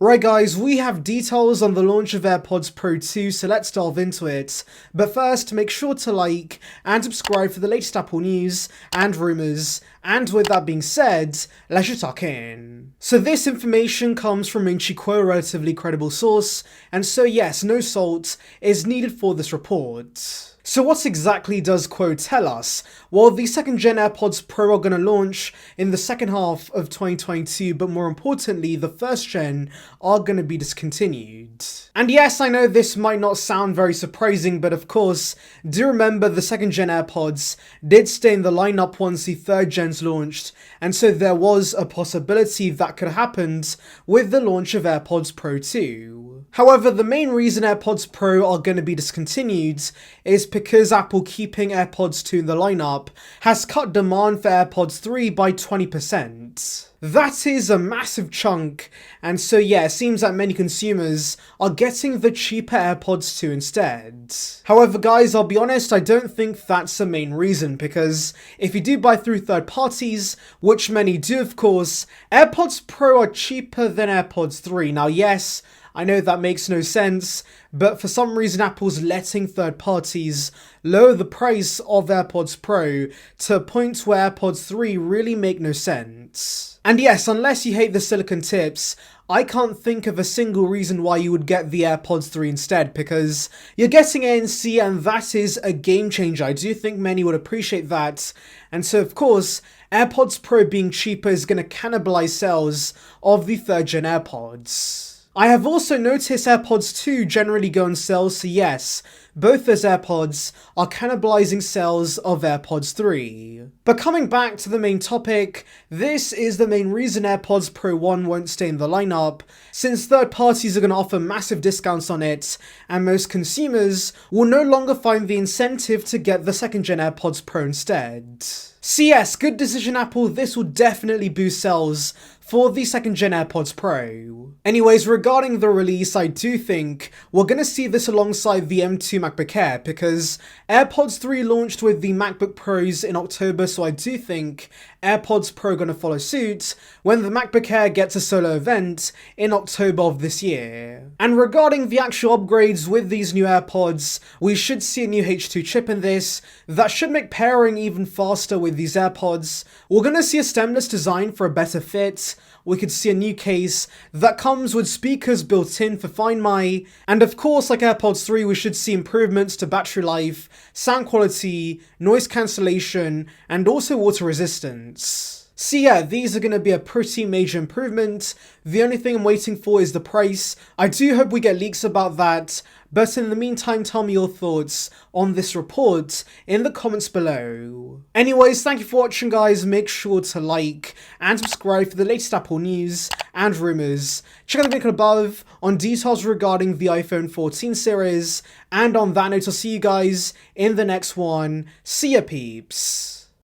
Right guys, we have details on the launch of AirPods Pro 2, so let's delve into it. But first, make sure to like and subscribe for the latest Apple news and rumours. And with that being said, let's just tuck in. So this information comes from Minchiquo, a relatively credible source, and so yes, no salt is needed for this report. So what exactly does Quo tell us? Well, the second gen AirPods Pro are going to launch in the second half of 2022, but more importantly, the first gen are going to be discontinued. And yes, I know this might not sound very surprising, but of course, do remember the second gen AirPods did stay in the lineup once the third gens launched, and so there was a possibility that could have happened with the launch of AirPods Pro 2. However, the main reason AirPods Pro are going to be discontinued is because Apple keeping AirPods 2 in the lineup has cut demand for AirPods 3 by 20%. That is a massive chunk, and so yeah, it seems that many consumers are getting the cheaper AirPods 2 instead. However guys, I'll be honest, I don't think that's the main reason, because if you do buy through third parties, which many do of course, AirPods Pro are cheaper than AirPods 3. Now yes, I know that makes no sense, but for some reason Apple's letting third parties lower the price of AirPods Pro to a point where AirPods 3 really make no sense. And yes, unless you hate the silicone tips, I can't think of a single reason why you would get the AirPods 3 instead, because you're getting ANC and that is a game changer. I do think many would appreciate that. And so of course, AirPods Pro being cheaper is going to cannibalize sales of the third gen AirPods. I have also noticed AirPods 2 generally go on sale, so yes, both those AirPods are cannibalizing sales of AirPods 3. But coming back to the main topic, this is the main reason AirPods Pro 1 won't stay in the lineup, since third parties are going to offer massive discounts on it, and most consumers will no longer find the incentive to get the second gen AirPods Pro instead. So yes, good decision Apple, this will definitely boost sales for the second gen AirPods Pro. Anyways, regarding the release, I do think we're going to see this alongside the M2 MacBook Air, because AirPods 3 launched with the MacBook Pros in October, so I do think AirPods Pro are going to follow suit when the MacBook Air gets a solo event in October of this year. And regarding the actual upgrades with these new AirPods, we should see a new H2 chip in this that should make pairing even faster with these AirPods. We're going to see a stemless design for a better fit. We could see a new case that comes with speakers built in for Find My, and of course, like AirPods 3, we should see improvements to battery life, sound quality, noise cancellation, and also water resistance. So yeah, these are going to be a pretty major improvement. The only thing I'm waiting for is the price. I do hope we get leaks about that, but in the meantime, tell me your thoughts on this report in the comments below. Anyways, thank you for watching guys, make sure to like and subscribe for the latest Apple news and rumours. Check out the link above on details regarding the iPhone 14 series, and on that note, I'll see you guys in the next one. See ya peeps!